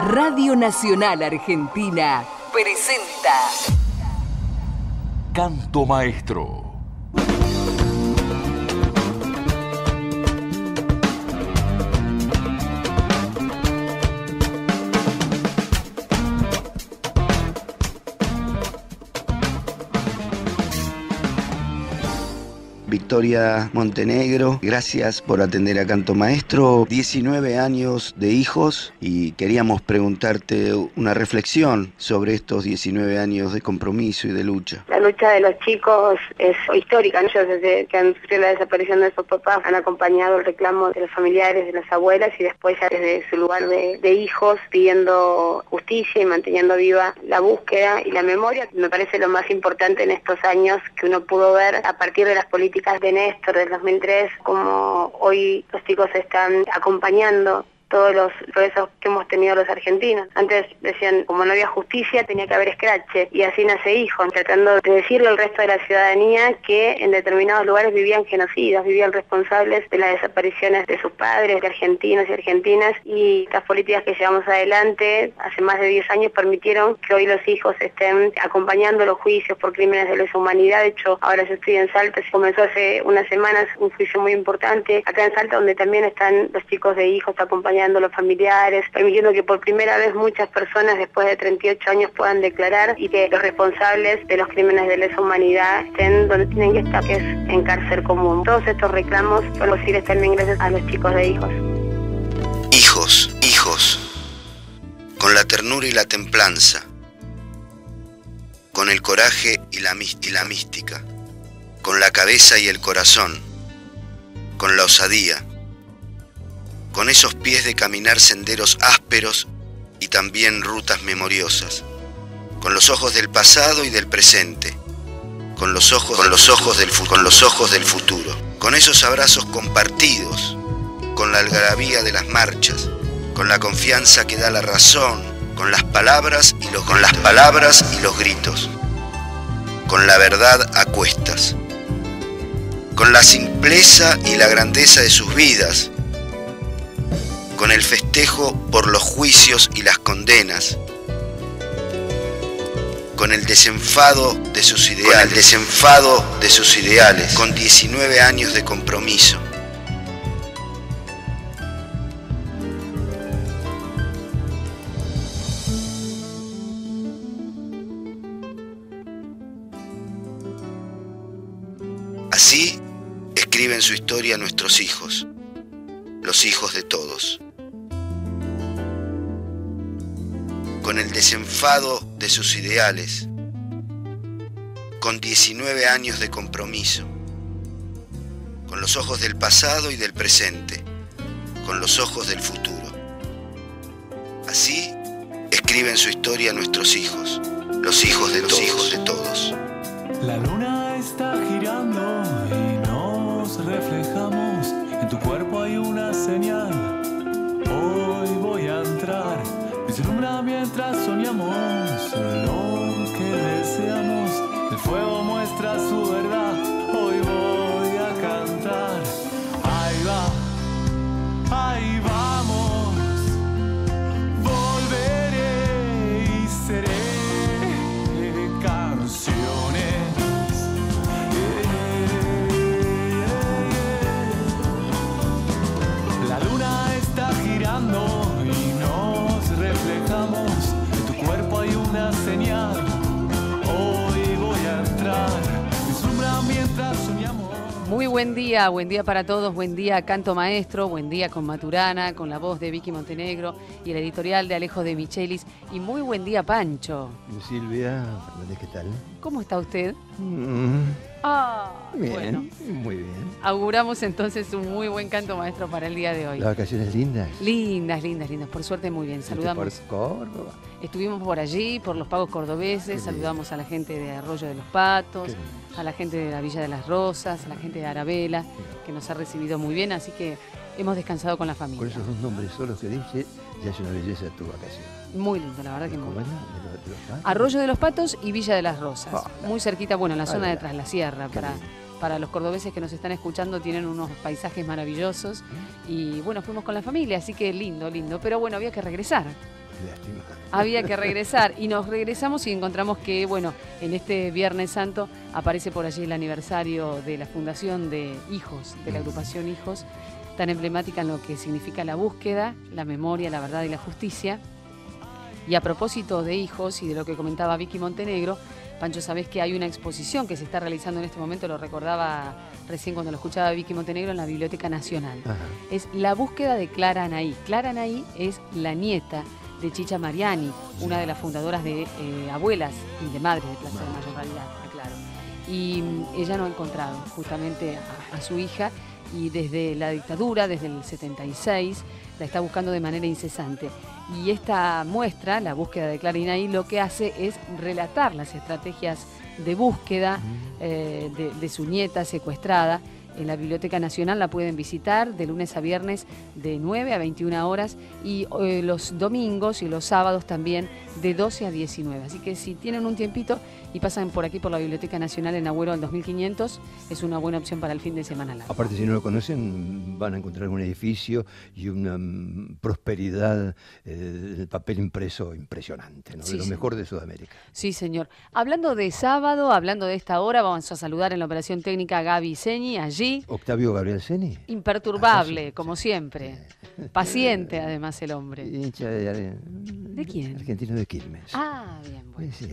Radio Nacional Argentina presenta Canto Maestro. Victoria Montenegro, gracias por atender a Canto Maestro. 19 años de hijos y queríamos preguntarte una reflexión sobre estos 19 años de compromiso y de lucha. La lucha de los chicos es histórica, ¿no? Ellos desde que han sufrido la desaparición de sus papás han acompañado el reclamo de los familiares, de las abuelas y después ya desde su lugar de hijos pidiendo justicia y manteniendo viva la búsqueda y la memoria. Me parece lo más importante en estos años que uno pudo ver a partir de las políticas de Néstor del 2003, como hoy los chicos están acompañando todos los procesos que hemos tenido los argentinos. Antes decían, como no había justicia, tenía que haber escrache, y así nace Hijo, tratando de decirle al resto de la ciudadanía que en determinados lugares vivían genocidas, vivían responsables de las desapariciones de sus padres, de argentinos y argentinas, y estas políticas que llevamos adelante hace más de 10 años permitieron que hoy los hijos estén acompañando los juicios por crímenes de lesa humanidad. De hecho, ahora yo estoy en Salta, comenzó hace unas semanas un juicio muy importante acá en Salta, donde también están los chicos de Hijos acompañando a los familiares, permitiendo que por primera vez muchas personas después de 38 años puedan declarar y que los responsables de los crímenes de lesa humanidad estén donde tienen que estar, que es en cárcel común. Todos estos reclamos son posibles también gracias a los chicos de Hijos. Hijos, con la ternura y la templanza, con el coraje y la mística, con la cabeza y el corazón, con la osadía, con esos pies de caminar senderos ásperos y también rutas memoriosas, con los ojos del pasado y del presente, con los ojos del futuro, con esos abrazos compartidos, con la algarabía de las marchas, con la confianza que da la razón, con las palabras y los gritos, con la verdad a cuestas, con la simpleza y la grandeza de sus vidas, con el festejo por los juicios y las condenas, con el desenfado de sus ideales, con 19 años de compromiso. Así escriben su historia nuestros hijos, los hijos de todos. Con el desenfado de sus ideales, con 19 años de compromiso, con los ojos del pasado y del presente, con los ojos del futuro. Así escriben su historia nuestros hijos, los hijos de todos. La luna está girando y nos reflejamos. En tu cuerpo hay una señal. Hoy voy a entrar. Vislumbra mientras soñamos lo que deseamos. El fuego muestra su verdad. Hoy voy a cantar. Ahí vamos. Volveré y seré canciones. La luna está girando y nos reflejamos. En tu cuerpo hay una señal. Hoy voy a entrar. Vislumbra mientras soñamos. Muy buen día para todos, buen día Canto Maestro, buen día con Maturana, con la voz de Vicky Montenegro y el editorial de Alejo de Michelis, y muy buen día Pancho. Silvia, ¿qué tal? ¿Cómo está usted? Bien, bueno. Muy bien. Auguramos entonces un muy buen Canto Maestro para el día de hoy. ¿Las vacaciones lindas? Lindas, por suerte muy bien. Saludamos. ¿Por Córdoba? Estuvimos por allí, por los pagos cordobeses, saludamos a la gente de Arroyo de los Patos, a la gente de la Villa de las Rosas, a la gente de Arabela, que nos ha recibido muy bien, así que hemos descansado con la familia. Por esos dos nombres solos que dije, ya es una belleza tu vacación. Muy lindo, la verdad que muy lindo. ¿De los Patos? Arroyo de los Patos y Villa de las Rosas, muy cerquita, bueno, en la zona de Tras la Sierra, para los cordobeses que nos están escuchando, tienen unos paisajes maravillosos y bueno, fuimos con la familia, así que lindo, pero bueno, había que regresar. Lástima. Había que regresar y nos regresamos y encontramos que, bueno, en este Viernes Santo aparece por allí el aniversario de la fundación de Hijos, de la agrupación Hijos, tan emblemática en lo que significa la búsqueda, la memoria, la verdad y la justicia. Y a propósito de Hijos y de lo que comentaba Vicky Montenegro, Pancho, sabés que hay una exposición que se está realizando en este momento, lo recordaba recién cuando lo escuchaba Vicky Montenegro, en la Biblioteca Nacional. Ajá. Es la búsqueda de Clara Anaí. Clara Anaí es la nieta de Chicha Mariani, una de las fundadoras de Abuelas y de Madres de Plaza de Mayo, en realidad, claro. Y ella no ha encontrado justamente a su hija, y desde la dictadura, desde el 76, la está buscando de manera incesante. Y esta muestra, la búsqueda de Clara Anaí, lo que hace es relatar las estrategias de búsqueda de su nieta secuestrada. En la Biblioteca Nacional la pueden visitar de lunes a viernes de 9 a 21 horas y los domingos y los sábados también de 12 a 19. Así que si tienen un tiempito y pasan por aquí por la Biblioteca Nacional en Agüero al 2500, es una buena opción para el fin de semana largo. Aparte, si no lo conocen, van a encontrar un edificio y una prosperidad del papel impreso impresionante, ¿no? Sí, De lo sí. mejor de Sudamérica. Sí, señor. Hablando de sábado, hablando de esta hora, vamos a saludar en la operación técnica a Gaby Señi, allí. Octavio Gabriel Seni. Imperturbable, Ah, sí, como siempre. Paciente, además, el hombre. Hincha ¿De quién? Argentino de Quilmes. Ah, bien, bueno. Pues sí,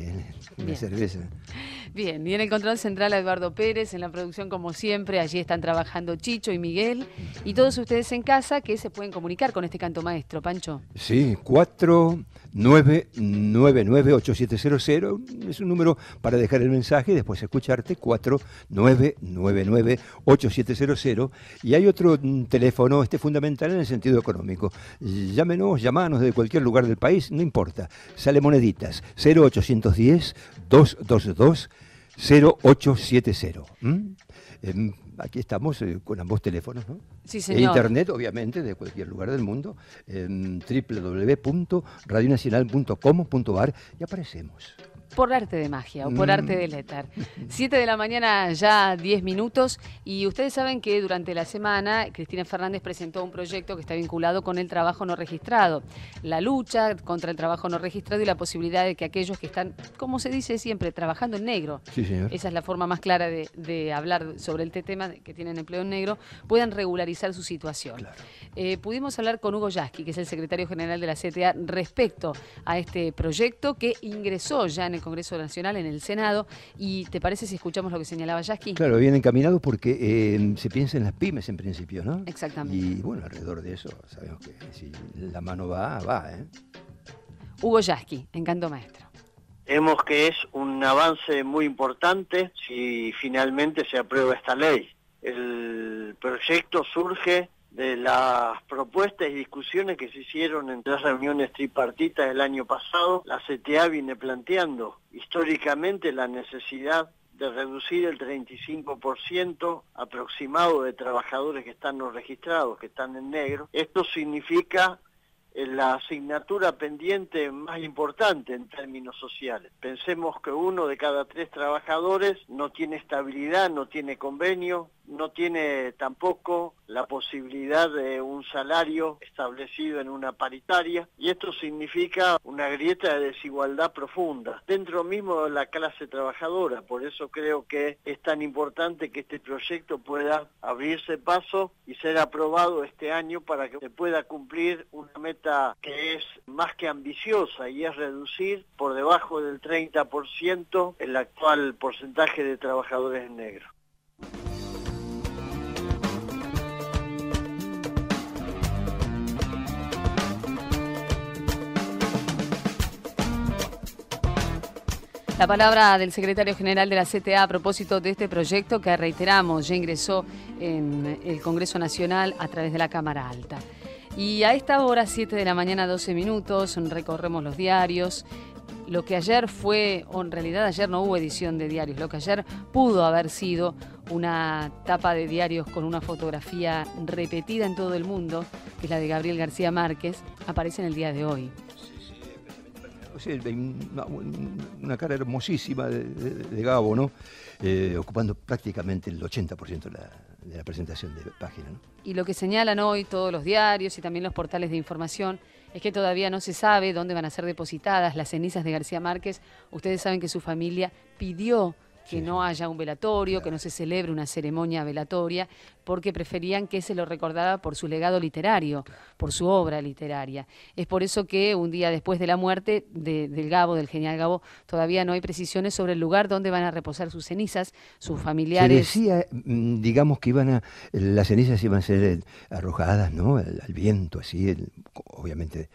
una Bien. cerveza. Bien, y en el control central a Eduardo Pérez, en la producción como siempre, allí están trabajando Chicho y Miguel, y todos ustedes en casa que se pueden comunicar con este canto maestro, Pancho. Sí, 4999-8700 es un número para dejar el mensaje y después escucharte, 4999-8700, y hay otro teléfono, fundamental en el sentido económico. Llamános de cualquier lugar del país, no importa, sale moneditas, 0810-222-0870. Aquí estamos con ambos teléfonos, ¿no? Sí, E señor. internet, obviamente, de cualquier lugar del mundo, www.radionacional.com.ar, y aparecemos. Por arte de magia o por arte del éter. 7 de la mañana, ya 10 minutos. Y ustedes saben que durante la semana Cristina Fernández presentó un proyecto que está vinculado con el trabajo no registrado. La lucha contra el trabajo no registrado y la posibilidad de que aquellos que están, como se dice siempre, trabajando en negro. Sí, señor. Esa es la forma más clara de hablar sobre el tema, de que tienen empleo en negro, puedan regularizar su situación. Claro. Pudimos hablar con Hugo Yasky, que es el secretario general de la CTA, respecto a este proyecto que ingresó ya en el Congreso Nacional, en el Senado. ¿Y te parece si escuchamos lo que señalaba Yasky? Claro, bien encaminado porque se piensa en las pymes en principio, ¿no? Exactamente. Y bueno, alrededor de eso sabemos que si la mano va, ¿eh? Hugo Yasky, en Canto Maestro. Vemos que es un avance muy importante si finalmente se aprueba esta ley. El proyecto surge de las propuestas y discusiones que se hicieron en 3 reuniones tripartitas el año pasado. La CTA viene planteando históricamente la necesidad de reducir el 35% aproximado de trabajadores que están no registrados, que están en negro. Esto significa la asignatura pendiente más importante en términos sociales. Pensemos que 1 de cada 3 trabajadores no tiene estabilidad, no tiene convenio, no tiene tampoco la posibilidad de un salario establecido en una paritaria, y esto significa una grieta de desigualdad profunda dentro mismo de la clase trabajadora. Por eso creo que es tan importante que este proyecto pueda abrirse paso y ser aprobado este año para que se pueda cumplir una meta que es más que ambiciosa, y es reducir por debajo del 30% el actual porcentaje de trabajadores en negro. La palabra del secretario general de la CTA a propósito de este proyecto que, reiteramos, ya ingresó en el Congreso Nacional a través de la Cámara Alta. Y a esta hora, 7 de la mañana, 12 minutos, recorremos los diarios. Lo que ayer fue, o en realidad ayer no hubo edición de diarios, lo que ayer pudo haber sido una tapa de diarios con una fotografía repetida en todo el mundo, que es la de Gabriel García Márquez, aparece en el día de hoy. sí, una cara hermosísima de Gabo, ¿no? Ocupando prácticamente el 80% de la presentación de página, ¿no? Y lo que señalan hoy todos los diarios y también los portales de información es que todavía no se sabe dónde van a ser depositadas las cenizas de García Márquez. Ustedes saben que su familia pidió que no haya un velatorio, claro, que no se celebre una ceremonia velatoria, porque preferían que se lo recordara por su legado literario, por su obra literaria. Es por eso que un día después de la muerte del Gabo, del genial Gabo, todavía no hay precisiones sobre el lugar donde van a reposar sus cenizas, sus familiares. Se decía, digamos, que las cenizas iban a ser arrojadas, ¿no?, al viento, así, obviamente,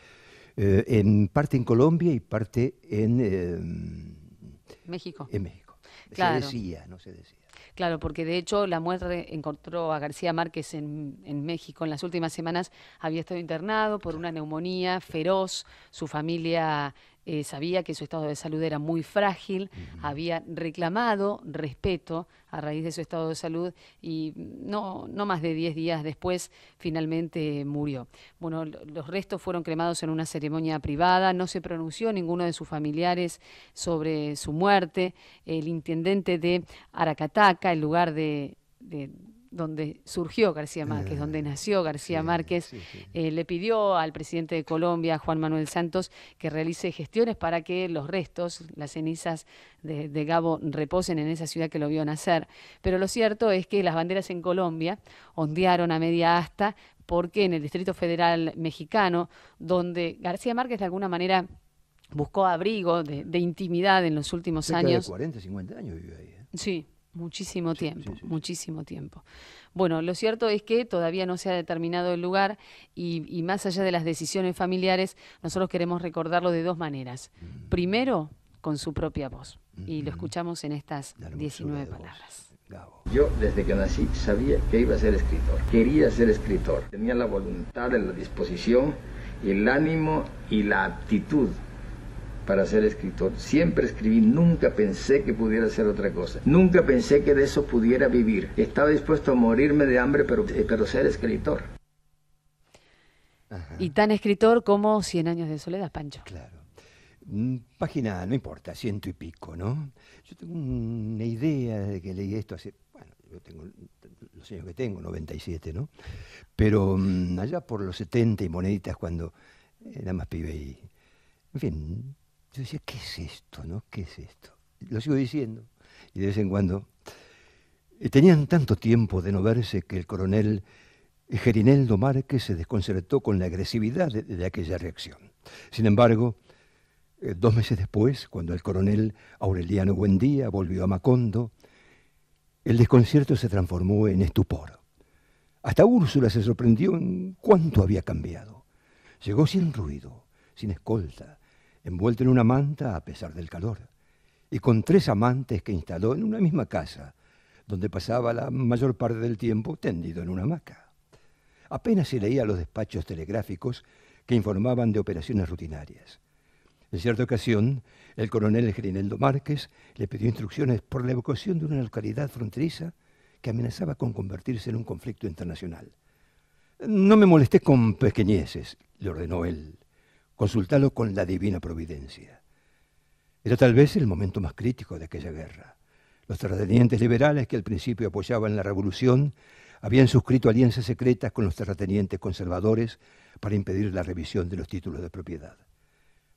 en parte en Colombia y parte en México. En México. Claro. Se decía, no se decía. Claro, porque de hecho la muerte encontró a García Márquez en México. En las últimas semanas había estado internado por una neumonía feroz. Su familia sabía que su estado de salud era muy frágil, había reclamado respeto a raíz de su estado de salud y no más de 10 días después finalmente murió. Bueno, los restos fueron cremados en una ceremonia privada, no se pronunció ninguno de sus familiares sobre su muerte. El intendente de Aracataca, el lugar de donde surgió García Márquez, donde nació García Márquez, le pidió al presidente de Colombia, Juan Manuel Santos, que realice gestiones para que los restos, las cenizas de Gabo reposen en esa ciudad que lo vio nacer. Pero lo cierto es que las banderas en Colombia ondearon a media asta porque en el Distrito Federal mexicano, donde García Márquez de alguna manera buscó abrigo de intimidad en los últimos años. De 40, 50 años vive ahí. Sí. Muchísimo tiempo, muchísimo tiempo. Bueno, lo cierto es que todavía no se ha determinado el lugar y más allá de las decisiones familiares, nosotros queremos recordarlo de dos maneras. Primero, con su propia voz. Y lo escuchamos en estas 19 palabras. Yo desde que nací sabía que iba a ser escritor. Quería ser escritor. Tenía la voluntad, la disposición, el ánimo y la aptitud para ser escritor. Siempre escribí, nunca pensé que pudiera hacer otra cosa. Nunca pensé que de eso pudiera vivir. Estaba dispuesto a morirme de hambre, pero ser escritor. Ajá. Y tan escritor como 100 años de soledad, Pancho. Claro. Página, no importa, 100 y pico, ¿no? Yo tengo una idea de que leí esto hace, bueno, yo tengo los años que tengo, 97, ¿no? Pero allá por los 70 y moneditas cuando era más pibe y, en fin, yo decía, ¿qué es esto, no? ¿Qué es esto? Lo sigo diciendo, y de vez en cuando tenían tanto tiempo de no verse que el coronel Gerineldo Márquez se desconcertó con la agresividad de aquella reacción. Sin embargo, 2 meses después, cuando el coronel Aureliano Buendía volvió a Macondo, el desconcierto se transformó en estupor. Hasta Úrsula se sorprendió en cuánto había cambiado. Llegó sin ruido, sin escolta, envuelto en una manta a pesar del calor, y con 3 amantes que instaló en una misma casa, donde pasaba la mayor parte del tiempo tendido en una hamaca. Apenas se leía los despachos telegráficos que informaban de operaciones rutinarias. En cierta ocasión, el coronel Gerineldo Márquez le pidió instrucciones por la evacuación de una localidad fronteriza que amenazaba con convertirse en un conflicto internacional. No me molesté con pequeñeces, le ordenó él. Consultalo con la divina providencia. Era tal vez el momento más crítico de aquella guerra. Los terratenientes liberales que al principio apoyaban la revolución habían suscrito alianzas secretas con los terratenientes conservadores para impedir la revisión de los títulos de propiedad.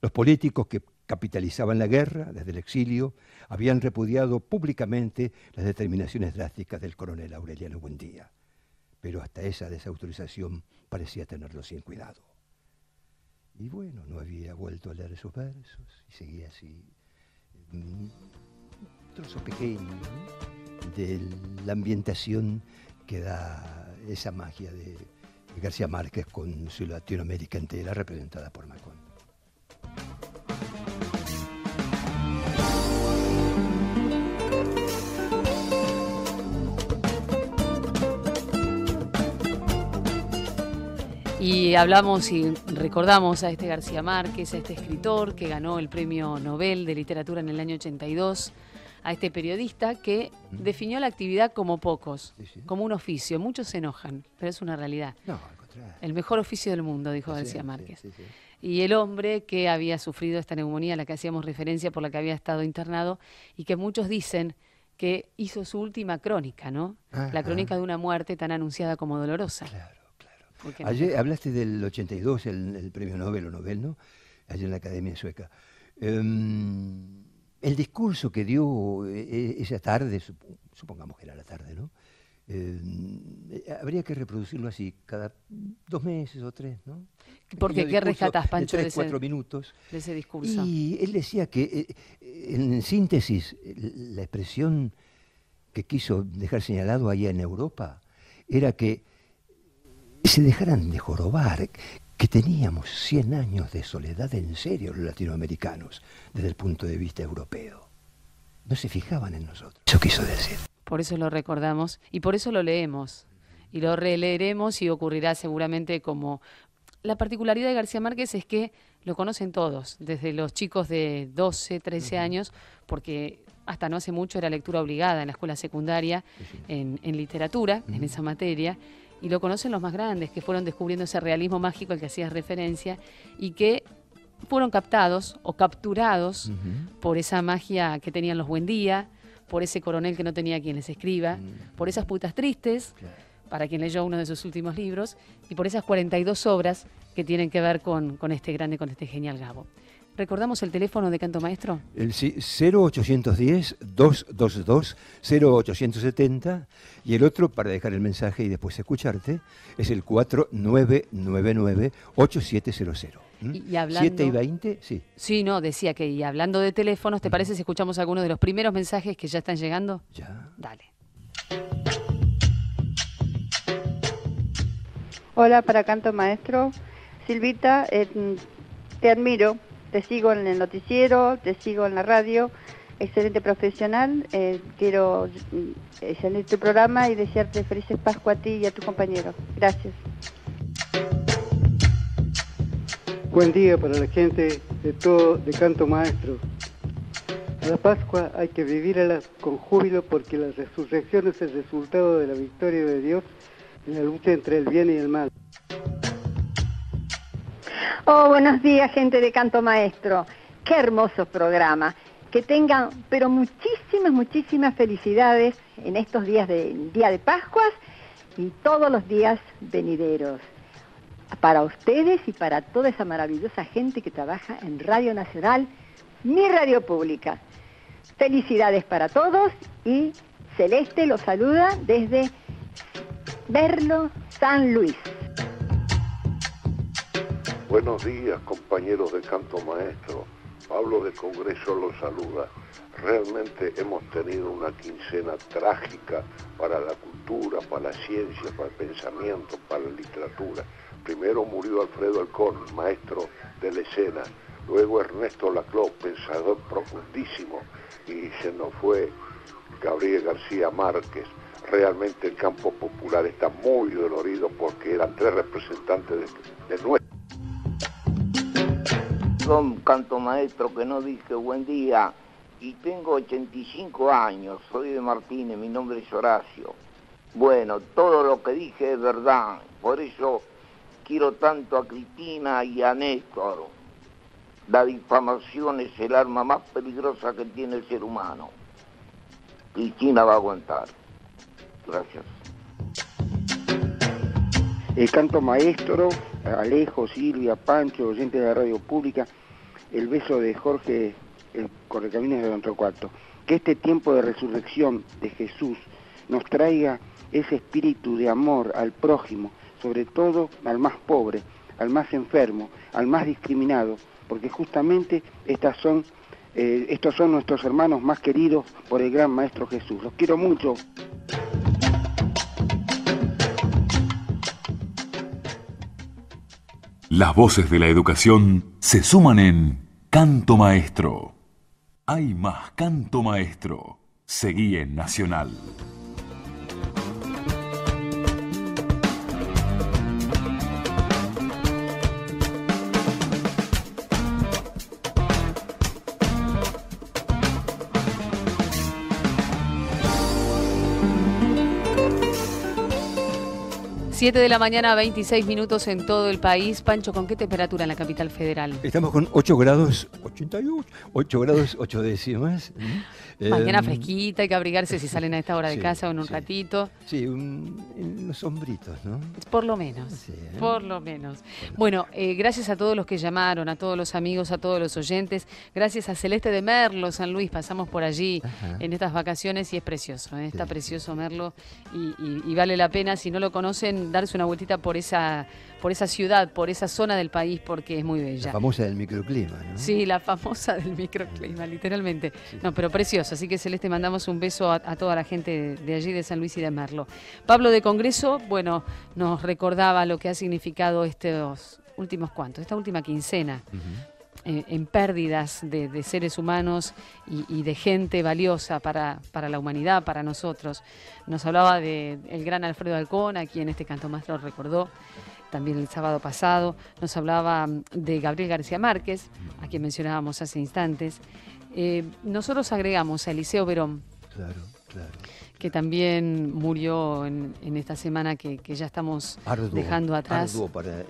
Los políticos que capitalizaban la guerra desde el exilio habían repudiado públicamente las determinaciones drásticas del coronel Aureliano Buendía, pero hasta esa desautorización parecía tenerlo sin cuidado. Y bueno, no había vuelto a leer esos versos y seguía así, un trozo pequeño, ¿no?, de la ambientación que da esa magia de García Márquez con su Latinoamérica entera representada por Macondo. Y hablamos y recordamos a este García Márquez, a este escritor que ganó el Premio Nobel de Literatura en el año 82, a este periodista que definió la actividad como pocos, como un oficio. Muchos se enojan, pero es una realidad. No, El mejor oficio del mundo, dijo García Márquez. Sí. Y el hombre que había sufrido esta neumonía a la que hacíamos referencia, por la que había estado internado, y que muchos dicen que hizo su última crónica, ¿no? La crónica de una muerte tan anunciada como dolorosa. Claro. Porque Ayer hablaste del 82, el premio Nobel o Nobel, ¿no? Ayer en la Academia Sueca. El discurso que dio esa tarde, supongamos que era la tarde, ¿no? Habría que reproducirlo así, cada 2 meses o 3, ¿no? Porque ¿qué rescatas, Pancho, de 3-4 minutos. De ese discurso? Y él decía que, en síntesis, la expresión que quiso dejar señalado allá en Europa era que se dejaran de jorobar, que teníamos 100 años de soledad en serio los latinoamericanos, desde el punto de vista europeo. No se fijaban en nosotros. Eso quiso decir. Por eso lo recordamos y por eso lo leemos. Y lo releeremos y ocurrirá seguramente como... La particularidad de García Márquez es que lo conocen todos, desde los chicos de 12, 13 años, porque hasta no hace mucho era lectura obligada en la escuela secundaria, en literatura, en esa materia, y lo conocen los más grandes, que fueron descubriendo ese realismo mágico al que hacías referencia, y que fueron captados o capturados por esa magia que tenían los Buendía, por ese coronel que no tenía quien les escriba, por esas putas tristes, para quien leyó uno de sus últimos libros, y por esas 42 obras que tienen que ver con este grande, con este genial Gabo. ¿Recordamos el teléfono de Canto Maestro? Sí, 0810-222-0870, y el otro, para dejar el mensaje y después escucharte, es el 4999-8700. Y hablando... 7 y 20, sí. Sí, no, decía que, y hablando de teléfonos, ¿te parece si escuchamos algunos de los primeros mensajes que ya están llegando? Ya. Dale. Hola, para Canto Maestro. Silvita, te admiro, te sigo en el noticiero, te sigo en la radio, excelente profesional. Quiero salir tu programa y desearte felices Pascua a ti y a tus compañeros. Gracias. Buen día para la gente de Canto Maestro. A la Pascua hay que vivirla con júbilo porque la resurrección es el resultado de la victoria de Dios en la lucha entre el bien y el mal. Oh, buenos días, gente de Canto Maestro. Qué hermoso programa. Que tengan, pero muchísimas felicidades en estos días día de Pascuas y todos los días venideros. Para ustedes y para toda esa maravillosa gente que trabaja en Radio Nacional, mi radio pública. Felicidades para todos y Celeste los saluda desde Merlo, San Luis. Buenos días, compañeros de Canto Maestro. Pablo de Congreso los saluda. Realmente hemos tenido una quincena trágica para la cultura, para la ciencia, para el pensamiento, para la literatura. Primero murió Alfredo Alcón, maestro de la escena. Luego Ernesto Laclau, pensador profundísimo. Y se nos fue Gabriel García Márquez. Realmente el campo popular está muy dolorido porque eran 3 representantes de nuestro. Don Canto Maestro, que no dije buen día, y tengo 85 años, soy de Martínez, mi nombre es Horacio. Bueno, todo lo que dije es verdad, por eso quiero tanto a Cristina y a Néstor. La difamación es el arma más peligrosa que tiene el ser humano. Cristina va a aguantar. Gracias. El Canto Maestro, Alejo, Silvia, Pancho, oyentes de la radio pública, el beso de Jorge, el Correcaminos de Don Torcuato. Que este tiempo de resurrección de Jesús nos traiga ese espíritu de amor al prójimo, sobre todo al más pobre, al más enfermo, al más discriminado, porque justamente estos son nuestros hermanos más queridos por el gran Maestro Jesús. Los quiero mucho. Las voces de la educación se suman en Canto Maestro. Hay más Canto Maestro. Seguí en Nacional. 7 de la mañana, 26 minutos en todo el país. Pancho, ¿con qué temperatura en la capital federal? Estamos con 8 grados 88, 8 grados 8 décimas. Mañana fresquita, hay que abrigarse si salen a esta hora de casa o en un ratito. Sí, en los sombritos, ¿no? Por lo menos, sí, por lo menos. Bueno, gracias a todos los que llamaron, a todos los amigos, a todos los oyentes. Gracias a Celeste de Merlo, San Luis, pasamos por allí en estas vacaciones y es precioso, está precioso Merlo y vale la pena, si no lo conocen, darse una vueltita por esa ciudad, por esa zona del país, porque es muy bella. La famosa del microclima, ¿no? Sí, la famosa del microclima, literalmente. No, pero precioso. Así que, Celeste, mandamos un beso a toda la gente de allí, de San Luis y de Merlo. Pablo de Congreso, bueno, nos recordaba lo que ha significado estos últimos esta última quincena. En pérdidas de seres humanos y de gente valiosa para la humanidad, para nosotros. Nos hablaba del gran Alfredo Alcón, a quien este Canto Maestro recordó también el sábado pasado. Nos hablaba de Gabriel García Márquez, a quien mencionábamos hace instantes. Nosotros agregamos a Eliseo Verón, claro, que también murió en esta semana que ya estamos dejando atrás. Arduo para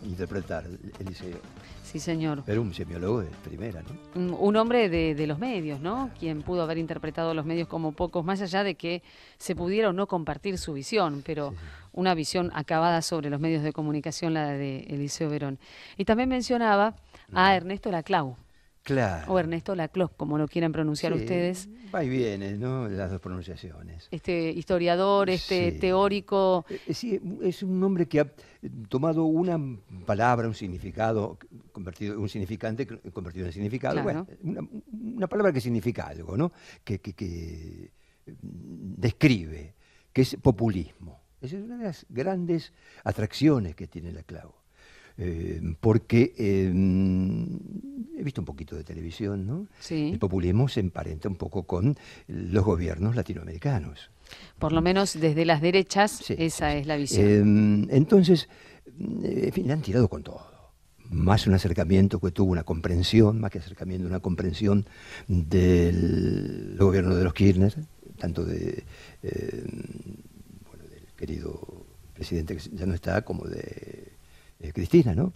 interpretar Eliseo. Sí, señor. Pero un semiólogo de primera, ¿no? Un hombre de los medios, ¿no? Quien pudo haber interpretado los medios como pocos, más allá de que se pudiera o no compartir su visión, pero una visión acabada sobre los medios de comunicación, la de Eliseo Verón. Y también mencionaba a Ernesto Laclau. Claro. O Ernesto Laclau, como lo quieran pronunciar ustedes. Va y viene, ¿no? Las dos pronunciaciones. Este historiador, teórico. Sí, es un hombre que ha tomado una palabra, un significado, convertido en significado. Claro. Bueno, una palabra que significa algo, ¿no? Que describe, que es populismo. Esa es una de las grandes atracciones que tiene Laclau. Porque he visto un poquito de televisión, ¿no? Sí. El populismo se emparenta un poco con los gobiernos latinoamericanos. Por lo menos desde las derechas, esa es la visión. Entonces, en fin, le han tirado con todo. Más un acercamiento que tuvo una comprensión, más que acercamiento, una comprensión del gobierno de los Kirchner, tanto del querido presidente que ya no está, como de Cristina, ¿no?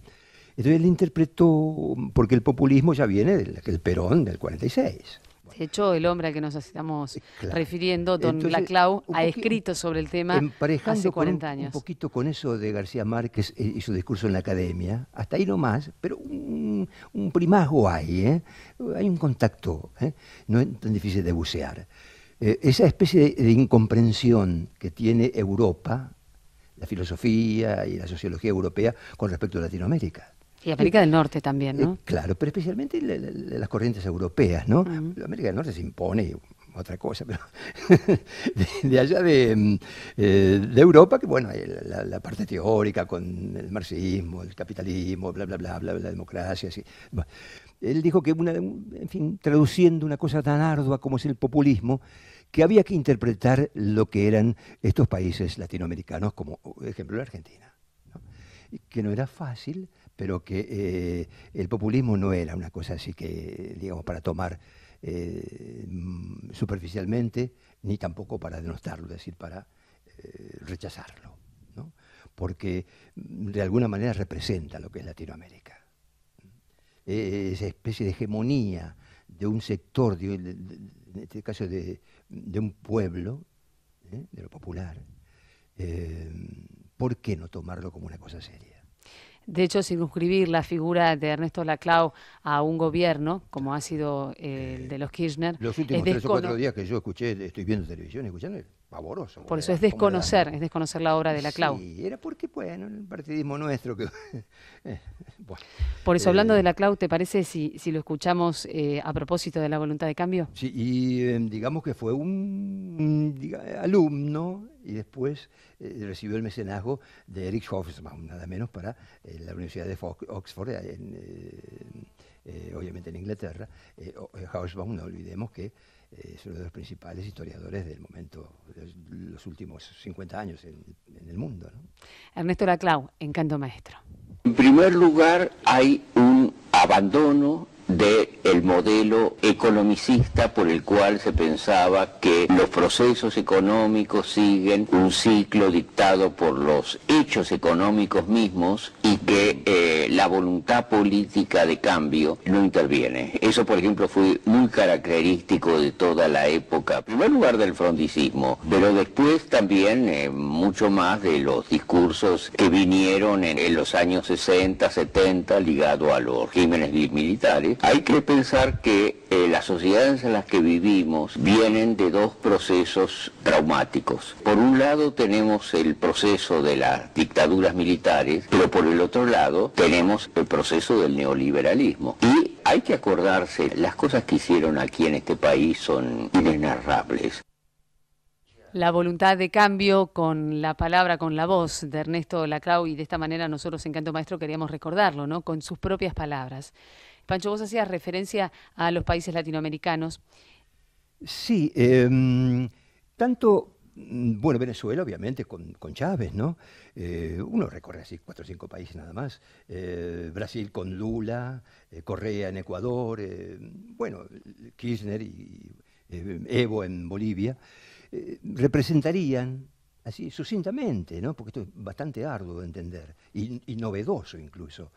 Entonces él interpretó, porque el populismo ya viene del Perón del 46. De hecho, el hombre al que nos estamos refiriendo, don Laclau, ha escrito sobre el tema hace 40 años. Un poquito con eso de García Márquez y su discurso en la academia, hasta ahí nomás, pero un primazgo hay, hay un contacto, no es tan difícil de bucear. Esa especie de incomprensión que tiene Europa, la filosofía y la sociología europea con respecto a Latinoamérica. Y América del Norte también, ¿no? Claro, pero especialmente las corrientes europeas, ¿no? América del Norte se impone otra cosa, pero de allá de Europa, que bueno, la parte teórica con el marxismo, el capitalismo, bla, bla, bla, bla, la democracia, así. Bueno, él dijo que, en fin, traduciendo una cosa tan ardua como es el populismo, que había que interpretar lo que eran estos países latinoamericanos, como ejemplo la Argentina, ¿no? Que no era fácil, pero que el populismo no era una cosa así que, digamos, para tomar superficialmente, ni tampoco para denostarlo, es decir, para rechazarlo, ¿no? Porque de alguna manera representa lo que es Latinoamérica. Esa especie de hegemonía de un sector, en este caso de un pueblo, de lo popular, ¿por qué no tomarlo como una cosa seria? De hecho, circunscribir la figura de Ernesto Laclau a un gobierno, como ha sido el de los Kirchner, los últimos 3 o 4 días que yo estoy viendo televisión, escuchando, es pavoroso. Por eso es desconocer la obra de Laclau. Sí, era porque, bueno, el partidismo nuestro que... bueno, por eso, hablando de Laclau, ¿te parece si lo escuchamos a propósito de la voluntad de cambio? Sí, y digamos que fue un alumno y después recibió el mecenazgo de Erich Hobsbawm, nada menos, para la Universidad de Oxford, obviamente en Inglaterra. Hobsbawm, no olvidemos que es uno de los principales historiadores del momento, de los últimos 50 años en el mundo, ¿no? Ernesto Laclau, en Canto Maestro. En primer lugar, hay un abandono del modelo economicista por el cual se pensaba que los procesos económicos siguen un ciclo dictado por los hechos económicos mismos y que la voluntad política de cambio no interviene. Eso, por ejemplo, fue muy característico de toda la época, en primer lugar del frondicismo, pero después también mucho más de los discursos que vinieron en los años 60, 70, ligado a los regímenes militares. Hay que pensar que las sociedades en las que vivimos vienen de dos procesos traumáticos. Por un lado tenemos el proceso de las dictaduras militares, pero por el otro lado tenemos el proceso del neoliberalismo. Y hay que acordarse, las cosas que hicieron aquí en este país son inenarrables. La voluntad de cambio con la palabra, con la voz de Ernesto Laclau, y de esta manera nosotros en Canto Maestro queríamos recordarlo, ¿no? Con sus propias palabras. Pancho, vos hacías referencia a los países latinoamericanos. Sí, tanto, bueno, Venezuela obviamente con Chávez, ¿no? Uno recorre así 4 o 5 países nada más. Brasil con Lula, Correa en Ecuador, bueno, Kirchner y Evo en Bolivia. Representarían, así sucintamente, ¿no? Porque esto es bastante arduo de entender y novedoso incluso,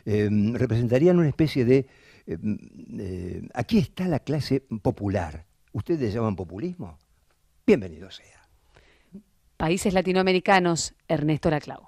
representarían una especie de, aquí está la clase popular. ¿Ustedes llaman populismo? Bienvenido sea. Países latinoamericanos, Ernesto Laclau.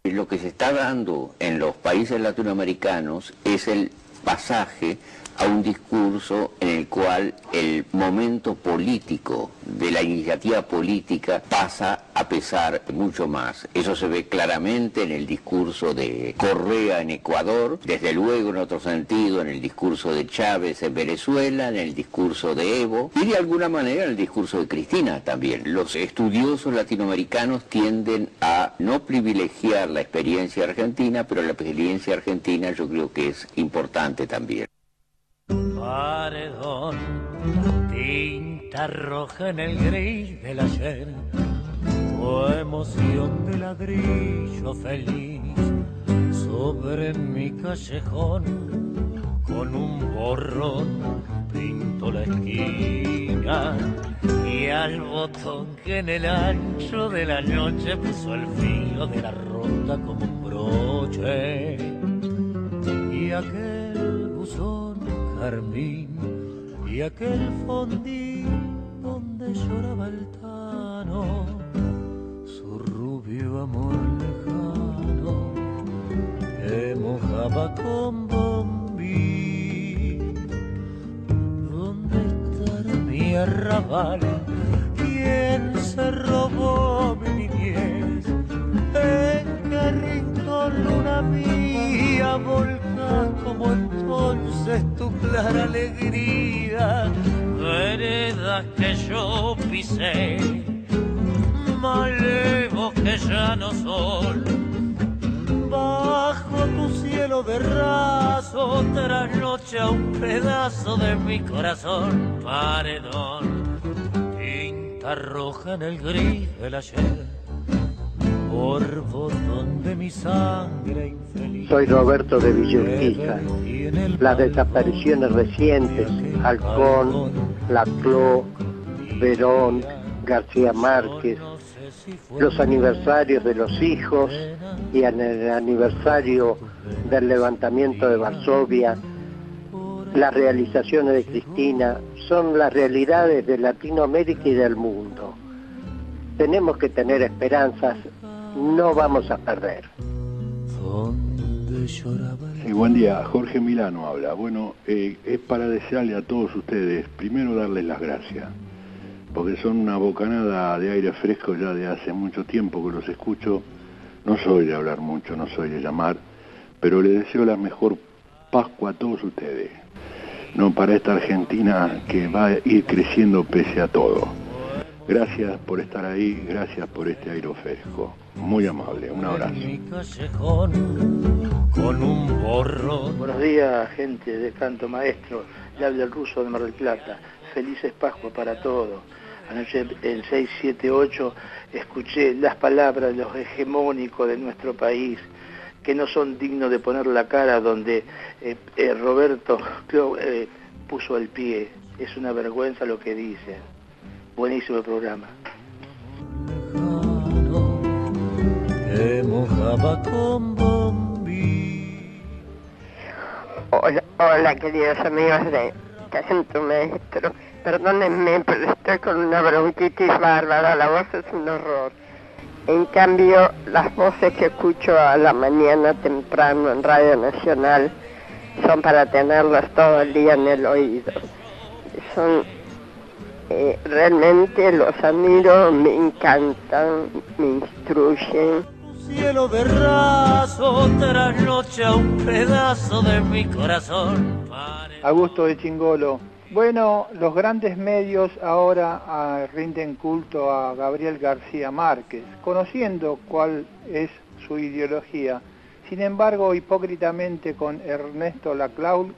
Lo que se está dando en los países latinoamericanos es el pasaje a un discurso en el cual el momento político de la iniciativa política pasa a pesar mucho más. Eso se ve claramente en el discurso de Correa en Ecuador, desde luego en otro sentido en el discurso de Chávez en Venezuela, en el discurso de Evo y de alguna manera en el discurso de Cristina también. Los estudiosos latinoamericanos tienden a no privilegiar la experiencia argentina, pero la experiencia argentina yo creo que es importante también. Paredón, tinta roja en el gris del ayer, tu emoción de ladrillo feliz sobre mi callejón, con un borrón pinto la esquina y al botón que en el ancho de la noche puso el filo de la ronda como un broche y aquel buzón carmín y aquel fondín donde lloraba el tano su rubio amor lejano que mojaba con bombín. ¿Dónde estará mi arrabal? ¿Quién se robó mi niñez? En qué rincón luna mía volcán como entonces tu clara alegría, veredas que yo pisé, malevos que ya no son, bajo tu cielo de raso trasnocha un pedazo de mi corazón. Paredón, tinta roja en el gris del ayer, polvo donde mi sangre infeliz. Soy Roberto de Villa Urquiza. Las desapariciones recientes, Halcón, Laclau, Verón, García Márquez, los aniversarios de los hijos y en el aniversario del levantamiento de Varsovia, las realizaciones de Cristina, son las realidades de Latinoamérica y del mundo. Tenemos que tener esperanzas, no vamos a perder. Sí, buen día, Jorge Milano habla. Bueno, es para desearle a todos ustedes, primero darles las gracias, porque son una bocanada de aire fresco ya de hace mucho tiempo que los escucho. No soy de hablar mucho, no soy de llamar, pero les deseo la mejor Pascua a todos ustedes, no para esta Argentina que va a ir creciendo pese a todo. Gracias por estar ahí, gracias por este aire fresco. Muy amable, un abrazo. Con un borro. Buenos días, gente de Canto Maestro. Le habla el Ruso de Mar del Plata. Felices Pascua para todos. Anoche en 678 escuché las palabras de los hegemónicos de nuestro país que no son dignos de poner la cara donde Roberto puso el pie. Es una vergüenza lo que dice. Buenísimo el programa. Que mojaba con bombí. Hola, queridos amigos de Canto Maestro. Perdónenme, pero estoy con una bronquitis bárbara, la voz es un horror. En cambio, las voces que escucho a la mañana temprano en Radio Nacional son para tenerlas todo el día en el oído. Son, realmente los admiro, me encantan, me instruyen. Cielo de raso trasnocha un pedazo de mi corazón. Augusto de Chingolo. Bueno, los grandes medios ahora rinden culto a Gabriel García Márquez, conociendo cuál es su ideología. Sin embargo, hipócritamente con Ernesto Laclau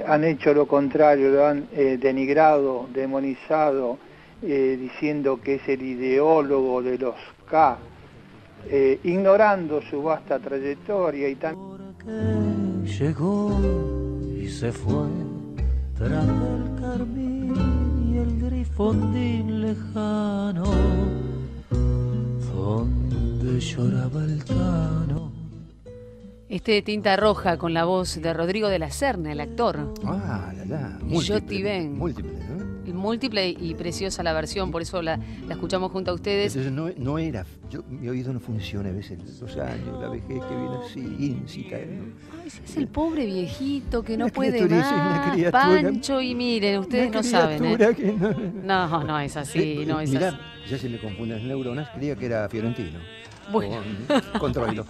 han hecho lo contrario, lo han denigrado, demonizado, diciendo que es el ideólogo de los K, ignorando su vasta trayectoria y tan... Llegó y se fue tras el carmín y el grifondín lejano, donde lloraba el tano. Este Tinta Roja con la voz de Rodrigo de la Serna, el actor. Múltiple, múltiple, ¿no? Múltiple y preciosa la versión, por eso la escuchamos junto a ustedes. Entonces no era, mi oído no funciona a veces, los años, la vejez que viene así, incita. ¿No? Ese es el pobre viejito que no una puede más, Pancho, y miren, ustedes no saben, ¿eh? No es así, no es mirá, así. Ya se me confunden las neuronas, creía que era Fiorentino. Bueno. Con Troilo.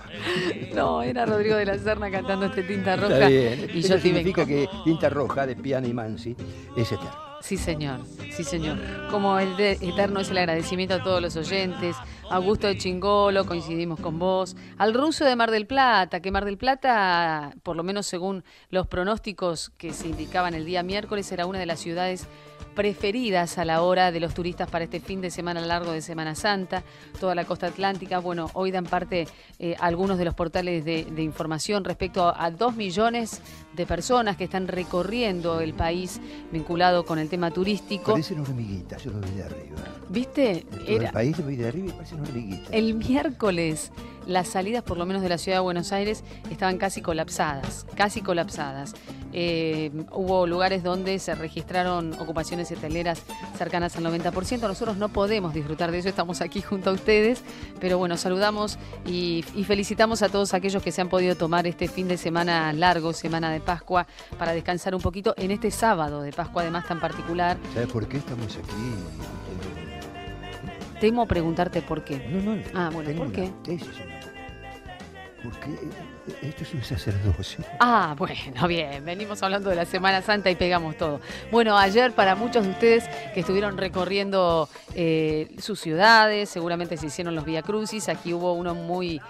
No, era Rodrigo de la Serna cantando este Tinta Roja. Está bien. Y eso yo significa que Tinta Roja de Piana y Mansi es eterno. Sí, señor. Sí, señor. Como el de eterno es el agradecimiento a todos los oyentes. Augusto de Chingolo, coincidimos con vos. Al ruso de Mar del Plata, que Mar del Plata, por lo menos según los pronósticos que se indicaban el día miércoles, era una de las ciudades preferidas a la hora de los turistas para este fin de semana largo de Semana Santa, toda la costa atlántica. Bueno, hoy dan parte algunos de los portales de información respecto a 2 millones de personas que están recorriendo el país vinculado con el tema turístico. Parecen hormiguitas, yo lo vi de arriba. ¿Viste? El país lo vi de arriba y parecen hormiguitas. El miércoles las salidas, por lo menos de la ciudad de Buenos Aires, estaban casi colapsadas. Hubo lugares donde se registraron ocupaciones hoteleras cercanas al 90%. Nosotros no podemos disfrutar de eso, estamos aquí junto a ustedes, pero bueno, saludamos y felicitamos a todos aquellos que se han podido tomar este fin de semana largo, semana de Pascua, para descansar un poquito en este sábado de Pascua además tan particular. ¿Sabes por qué estamos aquí? Temo preguntarte por qué. No. Bueno, ¿por qué? Porque esto es un sacerdocio. Bueno, bien, venimos hablando de la Semana Santa y pegamos todo. Bueno, ayer para muchos de ustedes que estuvieron recorriendo sus ciudades, seguramente se hicieron los Vía Crucis. Aquí hubo uno muy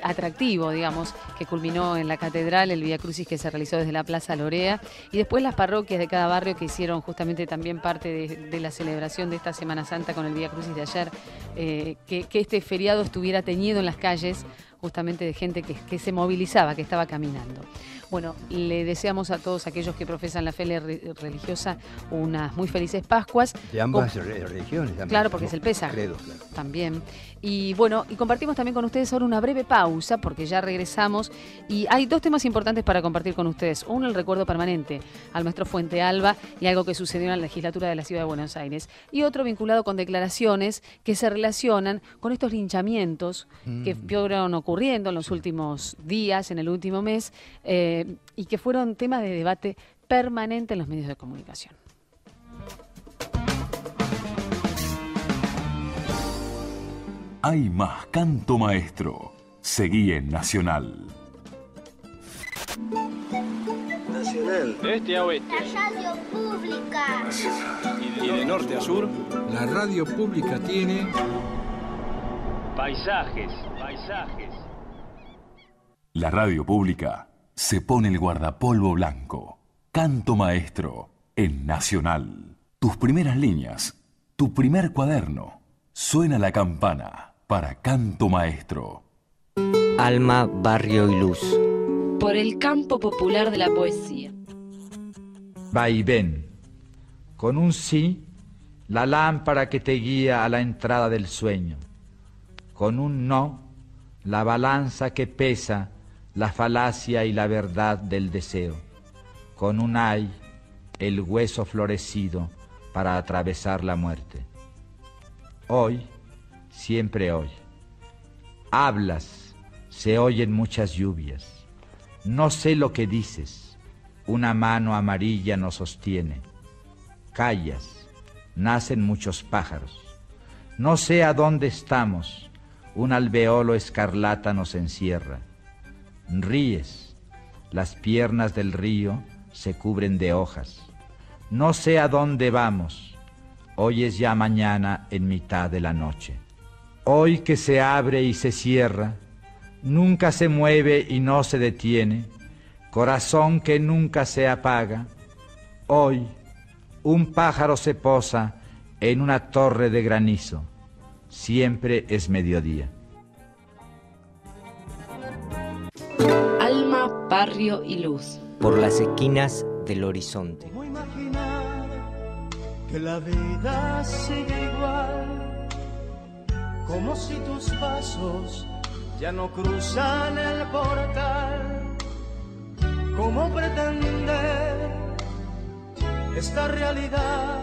atractivo, digamos, que culminó en la catedral, el Vía Crucis que se realizó desde la Plaza Lorea, y después las parroquias de cada barrio que hicieron justamente también parte de la celebración de esta Semana Santa con el Vía Crucis de ayer, que este feriado estuviera teñido en las calles justamente de gente que se movilizaba, que estaba caminando. Bueno, le deseamos a todos aquellos que profesan la fe religiosa unas muy felices Pascuas. De ambas religiones también. Claro, porque es el Pesaj. Credo, claro. También. Y bueno, y compartimos también con ustedes ahora una breve pausa, porque ya regresamos. Y hay 2 temas importantes para compartir con ustedes. Uno, el recuerdo permanente al maestro Fuente Alba y algo que sucedió en la legislatura de la Ciudad de Buenos Aires. Y otro vinculado con declaraciones que se relacionan con estos linchamientos que fueron ocurriendo en los últimos días, en el último mes, y que fueron tema de debate permanente en los medios de comunicación. Hay más Canto Maestro. Seguí en Nacional. Nacional. De este a oeste. La radio pública. Y de norte a sur. La radio pública tiene... Paisajes. La radio pública se pone el guardapolvo blanco. Canto Maestro en Nacional. Tus primeras líneas, tu primer cuaderno. Suena la campana para Canto Maestro. Alma, barrio y luz. Por el campo popular de la poesía. Va y ven. Con un sí, la lámpara que te guía a la entrada del sueño. Con un no, la balanza que pesa la falacia y la verdad del deseo. Con un ay, el hueso florecido para atravesar la muerte. Hoy, siempre hoy. Hablas, se oyen muchas lluvias. No sé lo que dices, una mano amarilla nos sostiene. Callas, nacen muchos pájaros. No sé a dónde estamos, un alveolo escarlata nos encierra. Ríes, las piernas del río se cubren de hojas. No sé a dónde vamos, hoy es ya mañana en mitad de la noche. Hoy que se abre y se cierra, nunca se mueve y no se detiene, corazón que nunca se apaga. Hoy un pájaro se posa en una torre de granizo, siempre es mediodía. Alma, barrio y luz. Por las esquinas del horizonte. ¿Cómo imaginar que la vida sigue igual? Como si tus pasos ya no cruzan el portal. ¿Cómo pretender esta realidad?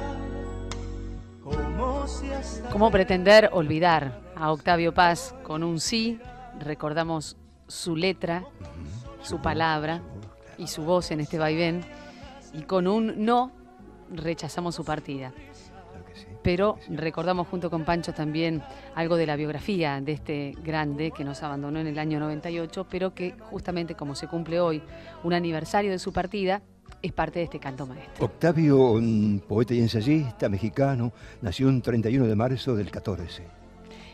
¿Cómo pretender olvidar a Octavio Paz? Con un sí, recordamos su letra, su palabra y su voz en este vaivén, y con un no, rechazamos su partida. Pero recordamos junto con Pancho también algo de la biografía de este grande que nos abandonó en el año 98, pero que justamente como se cumple hoy un aniversario de su partida, es parte de este canto maestro. Octavio, un poeta y ensayista mexicano, nació el 31 de marzo del 14.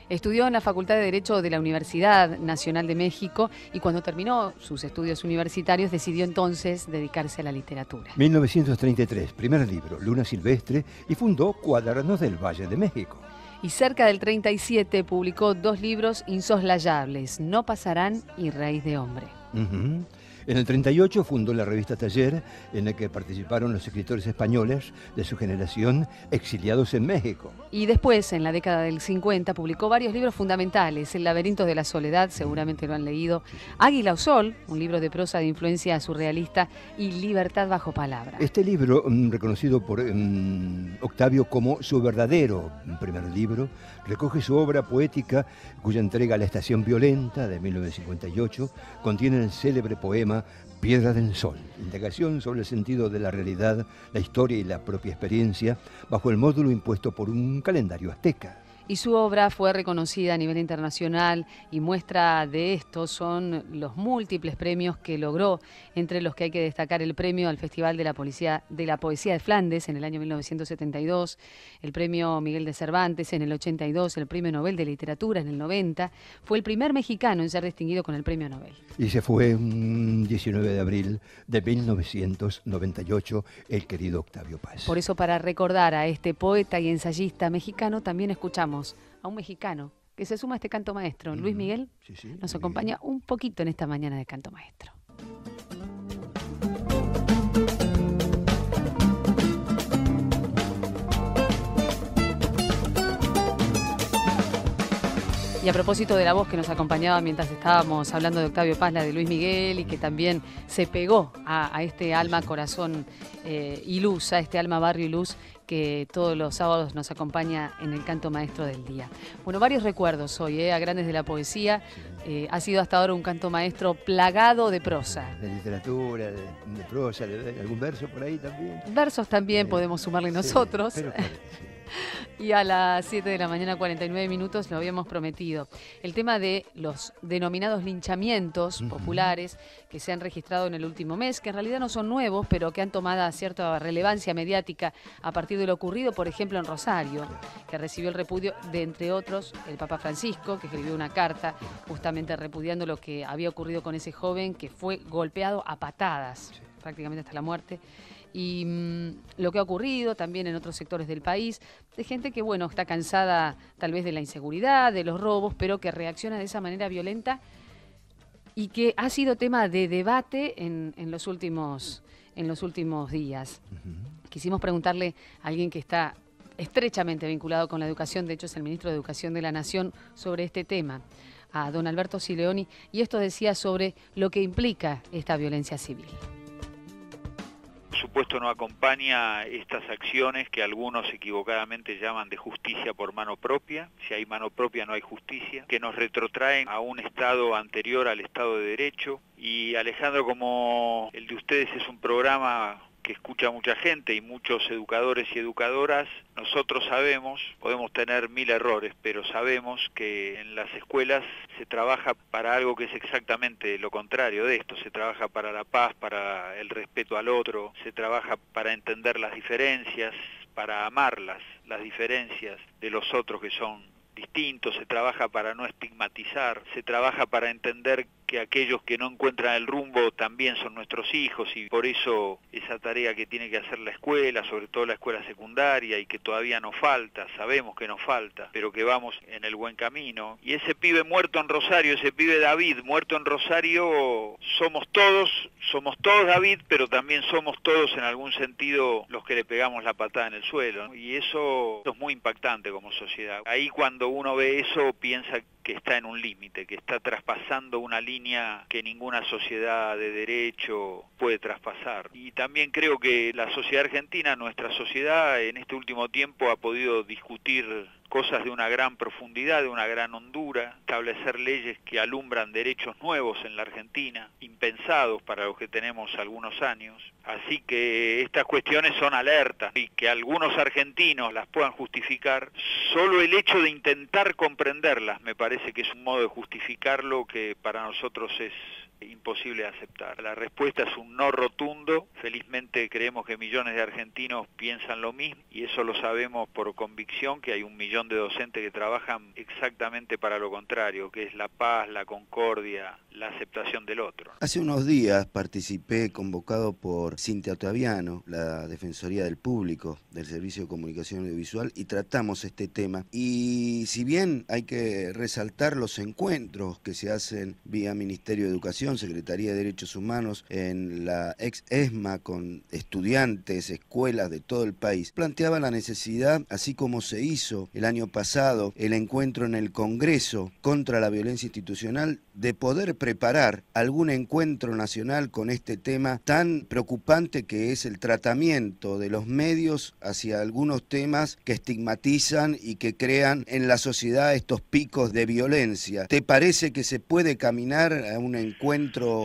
Estudió en la Facultad de Derecho de la Universidad Nacional de México y cuando terminó sus estudios universitarios decidió entonces dedicarse a la literatura. 1933, primer libro, Luna Silvestre, y fundó Cuadernos del Valle de México. Y cerca del 37 publicó 2 libros insoslayables, No pasarán y Raíz de Hombre. En el 38 fundó la revista Taller, en la que participaron los escritores españoles de su generación exiliados en México. Y después, en la década del 50, publicó varios libros fundamentales. El laberinto de la soledad, seguramente lo han leído. Águila o Sol, un libro de prosa de influencia surrealista, y Libertad bajo palabra. Este libro, reconocido por Octavio como su verdadero primer libro, recoge su obra poética, cuya entrega La Estación Violenta, de 1958, contiene el célebre poema Piedra del Sol, indagación sobre el sentido de la realidad, la historia y la propia experiencia, bajo el módulo impuesto por un calendario azteca. Y su obra fue reconocida a nivel internacional y muestra de esto son los múltiples premios que logró, entre los que hay que destacar el premio al Festival de la Poesía de Flandes en el año 1972, el premio Miguel de Cervantes en el 82, el premio Nobel de Literatura en el 90, fue el primer mexicano en ser distinguido con el premio Nobel. Y se fue el 19 de abril de 1998 el querido Octavio Paz. Por eso, para recordar a este poeta y ensayista mexicano, también escuchamos a un mexicano que se suma a este canto maestro. Luis Miguel nos acompaña un poquito en esta mañana de canto maestro. Y a propósito de la voz que nos acompañaba mientras estábamos hablando de Octavio Paz, la de Luis Miguel, y que también se pegó a este alma, corazón y luz, a este alma, barrio y luz, que todos los sábados nos acompaña en el canto maestro del día. Bueno, varios recuerdos hoy, a grandes de la poesía. Ha sido hasta ahora un canto maestro plagado de prosa. De literatura, de prosa, de algún verso por ahí también. Versos también podemos sumarle nosotros. Pero claro, sí. Y a las 7 de la mañana, 49 minutos, lo habíamos prometido. El tema de los denominados linchamientos populares que se han registrado en el último mes, que en realidad no son nuevos, pero que han tomado cierta relevancia mediática a partir de lo ocurrido, por ejemplo, en Rosario, que recibió el repudio de, entre otros, el Papa Francisco, que escribió una carta justamente repudiando lo que había ocurrido con ese joven que fue golpeado a patadas, prácticamente hasta la muerte. Y lo que ha ocurrido también en otros sectores del país, de gente que, bueno, está cansada tal vez de la inseguridad, de los robos, pero que reacciona de esa manera violenta y que ha sido tema de debate en los últimos días. Quisimos preguntarle a alguien que está estrechamente vinculado con la educación, de hecho es el ministro de Educación de la Nación, sobre este tema, a don Alberto Sileoni, y esto decía sobre lo que implica esta violencia civil. Por supuesto no acompaña estas acciones que algunos equivocadamente llaman de justicia por mano propia. Si hay mano propia no hay justicia, que nos retrotraen a un estado anterior al Estado de Derecho. Y Alejandro, como el de ustedes es un programa que escucha mucha gente y muchos educadores y educadoras, nosotros sabemos, podemos tener 1000 errores, pero sabemos que en las escuelas se trabaja para algo que es exactamente lo contrario de esto. Se trabaja para la paz, para el respeto al otro, se trabaja para entender las diferencias, para amarlas, las diferencias de los otros que son distintos, se trabaja para no estigmatizar, se trabaja para entender que aquellos que no encuentran el rumbo también son nuestros hijos, y por eso esa tarea que tiene que hacer la escuela, sobre todo la escuela secundaria, y que todavía nos falta, sabemos que nos falta, pero que vamos en el buen camino. Y ese pibe muerto en Rosario, ese pibe David muerto en Rosario, somos todos David, pero también somos todos en algún sentido los que le pegamos la patada en el suelo, ¿no? Y eso es muy impactante como sociedad. Ahí cuando uno ve eso piensa que está en un límite, que está traspasando una línea que ninguna sociedad de derecho puede traspasar. Y también creo que la sociedad argentina, nuestra sociedad, en este último tiempo ha podido discutir cosas de una gran profundidad, de una gran hondura, establecer leyes que alumbran derechos nuevos en la Argentina, impensados para los que tenemos algunos años. Así que estas cuestiones son alertas, y que algunos argentinos las puedan justificar, solo el hecho de intentar comprenderlas me parece que es un modo de justificarlo que para nosotros es imposible de aceptar. La respuesta es un no rotundo. Felizmente creemos que millones de argentinos piensan lo mismo, y eso lo sabemos por convicción, que hay 1 millón de docentes que trabajan exactamente para lo contrario, que es la paz, la concordia, la aceptación del otro. Hace unos días participé, convocado por Cintia Ottaviano, la Defensoría del Público del Servicio de Comunicación Audiovisual, y tratamos este tema. Y si bien hay que resaltar los encuentros que se hacen vía Ministerio de Educación, Secretaría de Derechos Humanos, en la ex ESMA, con estudiantes, escuelas de todo el país, planteaba la necesidad, así como se hizo el año pasado el encuentro en el Congreso contra la violencia institucional, de poder preparar algún encuentro nacional con este tema tan preocupante que es el tratamiento de los medios hacia algunos temas que estigmatizan y que crean en la sociedad estos picos de violencia. ¿Te parece que se puede caminar a un encuentro?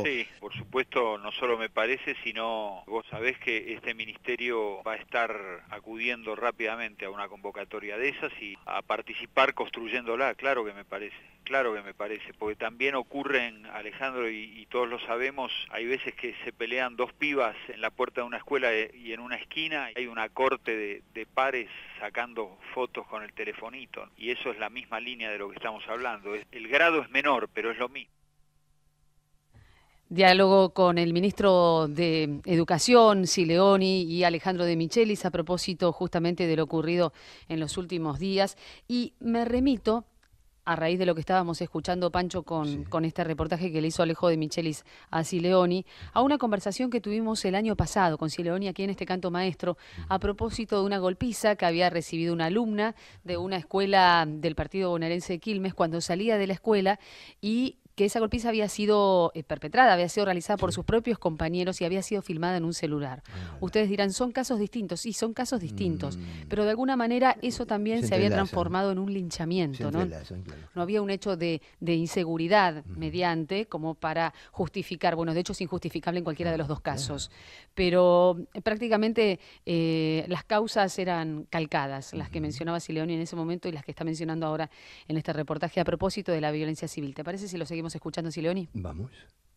Sí, por supuesto, no solo me parece, sino vos sabés que este ministerio va a estar acudiendo rápidamente a una convocatoria de esas y a participar construyéndola. Claro que me parece, porque también ocurren, Alejandro, y todos lo sabemos, hay veces que se pelean dos pibas en la puerta de una escuela y en una esquina hay una corte de pares sacando fotos con el telefonito, y eso es la misma línea de lo que estamos hablando. El grado es menor, pero es lo mismo. Diálogo con el ministro de Educación, Sileoni, y Alejandro de Michelis, a propósito justamente de lo ocurrido en los últimos días. Y me remito, a raíz de lo que estábamos escuchando, Pancho, con este reportaje que le hizo Alejo de Michelis a Sileoni, a una conversación que tuvimos el año pasado con Sileoni aquí en este Canto Maestro, a propósito de una golpiza que había recibido una alumna de una escuela del partido bonaerense de Quilmes cuando salía de la escuela, y que esa golpiza había sido perpetrada, había sido realizada por sus propios compañeros y había sido filmada en un celular. Ustedes dirán, son casos distintos, sí, son casos distintos, pero de alguna manera eso también se había transformado en un linchamiento, ¿no? No había un hecho de inseguridad mediante como para justificar, bueno, de hecho es injustificable en cualquiera de los dos casos, pero prácticamente las causas eran calcadas, las que mencionaba Sileoni en ese momento y las que está mencionando ahora en este reportaje a propósito de la violencia civil. ¿Te parece si lo seguimos escuchando, Sileoni? Vamos.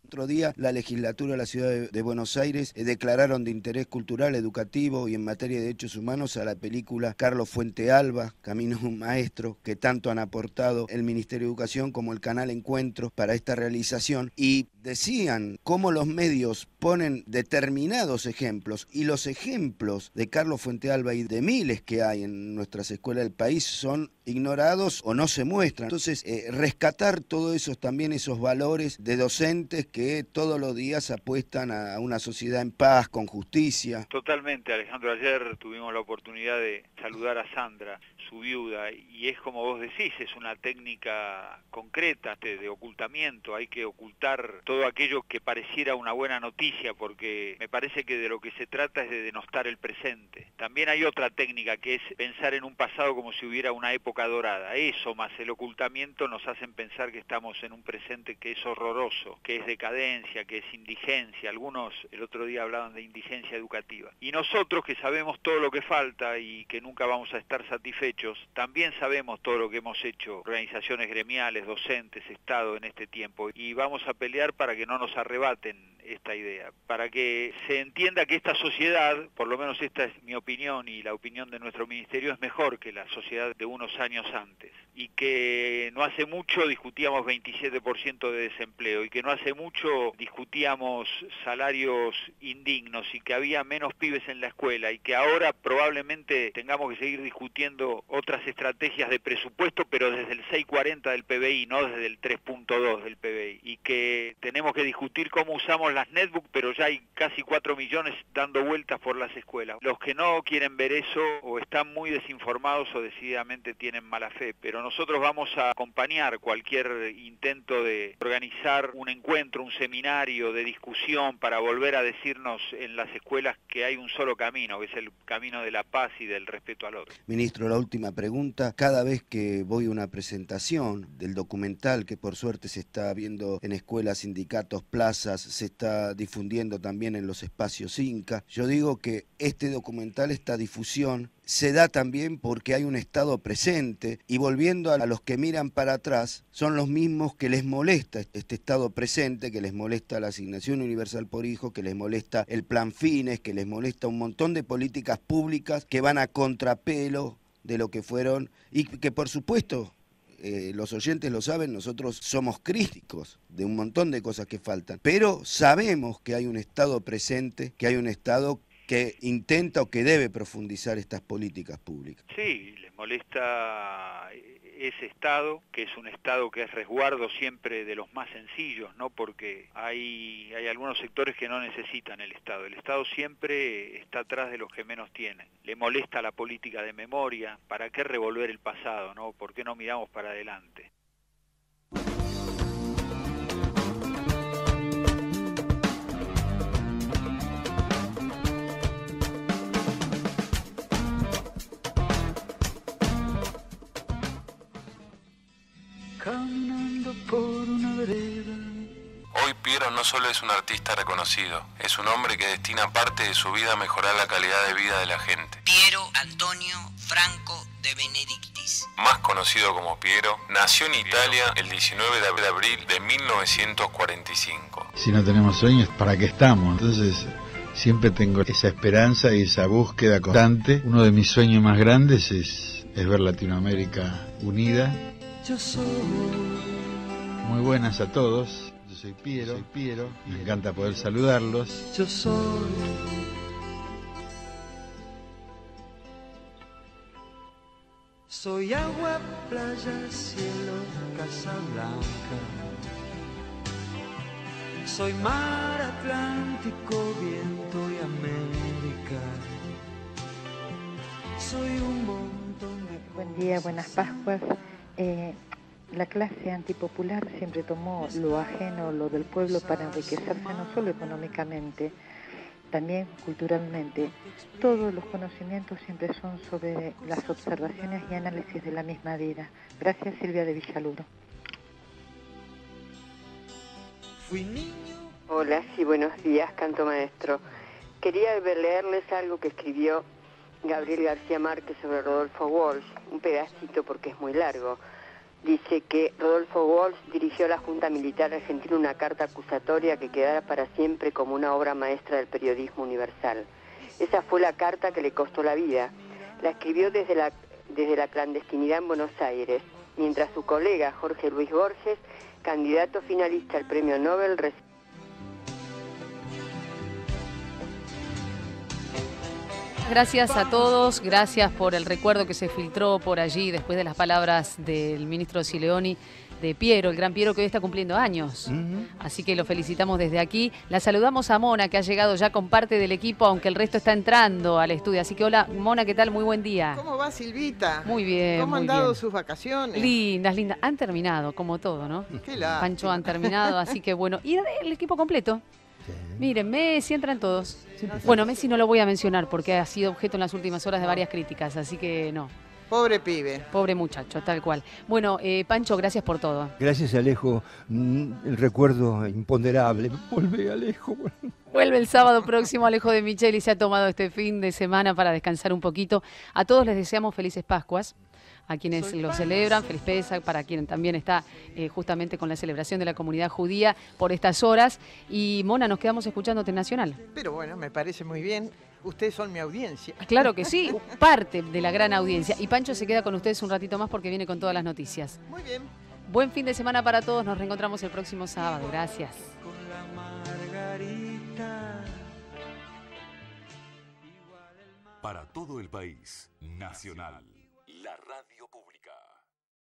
Otro día, la legislatura de la ciudad de Buenos Aires declararon de interés cultural, educativo y en materia de derechos humanos a la película Carlos Fuentealba, Camino a un Maestro, que tanto han aportado el Ministerio de Educación como el canal Encuentros para esta realización. Y decían cómo los medios ponen determinados ejemplos, y los ejemplos de Carlos Fuentealba y de miles que hay en nuestras escuelas del país son ignorados o no se muestran. Entonces, rescatar todos esos también esos valores de docentes que todos los días apuestan a una sociedad en paz, con justicia. Totalmente, Alejandro. Ayer tuvimos la oportunidad de saludar a Sandra, su viuda, y es como vos decís, es una técnica concreta de ocultamiento. Hay que ocultar todo aquello que pareciera una buena noticia, porque me parece que de lo que se trata es de denostar el presente. También hay otra técnica que es pensar en un pasado como si hubiera una época dorada. Eso más el ocultamiento nos hacen pensar que estamos en un presente que es horroroso, que es decadencia, que es indigencia. Algunos el otro día hablaban de indigencia educativa. Y nosotros que sabemos todo lo que falta y que nunca vamos a estar satisfechos, también sabemos todo lo que hemos hecho, organizaciones gremiales, docentes, Estado en este tiempo, y vamos a pelear para que no nos arrebaten esta idea, para que se entienda que esta sociedad, por lo menos esta es mi opinión y la opinión de nuestro ministerio, es mejor que la sociedad de unos años antes, y que no hace mucho discutíamos 27% de desempleo, y que no hace mucho discutíamos salarios indignos, y que había menos pibes en la escuela, y que ahora probablemente tengamos que seguir discutiendo otras estrategias de presupuesto, pero desde el 6,40 del PBI, no desde el 3,2 del PBI, y que tenemos que discutir cómo usamos las netbook, pero ya hay casi 4 millones dando vueltas por las escuelas. Los que no quieren ver eso o están muy desinformados o decididamente tienen mala fe, pero nosotros vamos a acompañar cualquier intento de organizar un encuentro, un seminario de discusión para volver a decirnos en las escuelas que hay un solo camino, que es el camino de la paz y del respeto al otro. Ministro, la última pregunta. Cada vez que voy a una presentación del documental, que por suerte se está viendo en escuelas, sindicatos, plazas, se está difundiendo también en los espacios Inca, yo digo que este documental, esta difusión, se da también porque hay un Estado presente, y volviendo a los que miran para atrás, son los mismos que les molesta este Estado presente, que les molesta la asignación universal por hijo, que les molesta el plan Fines, que les molesta un montón de políticas públicas que van a contrapelo de lo que fueron, y que por supuesto, los oyentes lo saben, nosotros somos críticos de un montón de cosas que faltan, pero sabemos que hay un Estado presente, que hay un Estado que intenta o que debe profundizar estas políticas públicas. Sí, les molesta ese Estado, que es un Estado que es resguardo siempre de los más sencillos, ¿no? Porque hay algunos sectores que no necesitan el Estado. El Estado siempre está atrás de los que menos tienen. Le molesta la política de memoria. ¿Para qué revolver el pasado, no? ¿Por qué no miramos para adelante? Caminando por una vereda. Hoy Piero no solo es un artista reconocido, es un hombre que destina parte de su vida a mejorar la calidad de vida de la gente. Piero Antonio Franco de Benedictis, más conocido como Piero, nació en Italia el 19 de abril de 1945. Si no tenemos sueños, ¿para qué estamos? Entonces siempre tengo esa esperanza y esa búsqueda constante. Uno de mis sueños más grandes es ver Latinoamérica unida. Yo soy. Muy buenas a todos, yo soy Piero, me encanta poder saludarlos. Yo soy. Soy agua, playa, cielo, casa blanca. Soy mar, Atlántico, viento y América. Soy un montón de cosas. Buen día, buenas Pascuas. La clase antipopular siempre tomó lo ajeno, lo del pueblo, para enriquecerse no solo económicamente, también culturalmente. Todos los conocimientos siempre son sobre las observaciones y análisis de la misma vida. Gracias, Silvia de Villaluro. Hola, sí, buenos días, Canto Maestro. Quería leerles algo que escribió Gabriel García Márquez sobre Rodolfo Walsh, un pedacito porque es muy largo. Dice que Rodolfo Walsh dirigió a la Junta Militar Argentina una carta acusatoria que quedará para siempre como una obra maestra del periodismo universal. Esa fue la carta que le costó la vida. La escribió desde la clandestinidad en Buenos Aires, mientras su colega Jorge Luis Borges, candidato finalista al Premio Nobel, Gracias a todos, gracias por el recuerdo que se filtró por allí después de las palabras del ministro Sileoni, de Piero, el gran Piero, que hoy está cumpliendo años. Así que lo felicitamos desde aquí. La saludamos a Mona, que ha llegado ya con parte del equipo, aunque el resto está entrando al estudio. Así que hola, Mona, ¿qué tal? Muy buen día. ¿Cómo va, Silvita? Muy bien. ¿Cómo han dado sus vacaciones? Lindas, lindas. Han terminado, como todo, ¿no? Qué lástima. Pancho, han terminado, así que bueno. Y el equipo completo. Miren, Messi, entran todos. Bueno, Messi no lo voy a mencionar porque ha sido objeto en las últimas horas de varias críticas, así que no. Pobre pibe. Pobre muchacho, tal cual. Bueno, Pancho, gracias por todo. Gracias, Alejo. El recuerdo imponderable. Vuelve, Alejo. Vuelve el sábado próximo Alejo de Micheli, se ha tomado este fin de semana para descansar un poquito. A todos les deseamos felices Pascuas. A quienes lo celebran, feliz Pesach, para quien también está justamente con la celebración de la comunidad judía por estas horas. Y Mona, nos quedamos escuchándote en Nacional. Pero bueno, me parece muy bien. Ustedes son mi audiencia. Claro que sí, parte de la gran audiencia. Y Pancho se queda con ustedes un ratito más porque viene con todas las noticias. Muy bien. Buen fin de semana para todos, nos reencontramos el próximo sábado. Gracias. Para todo el país, Nacional.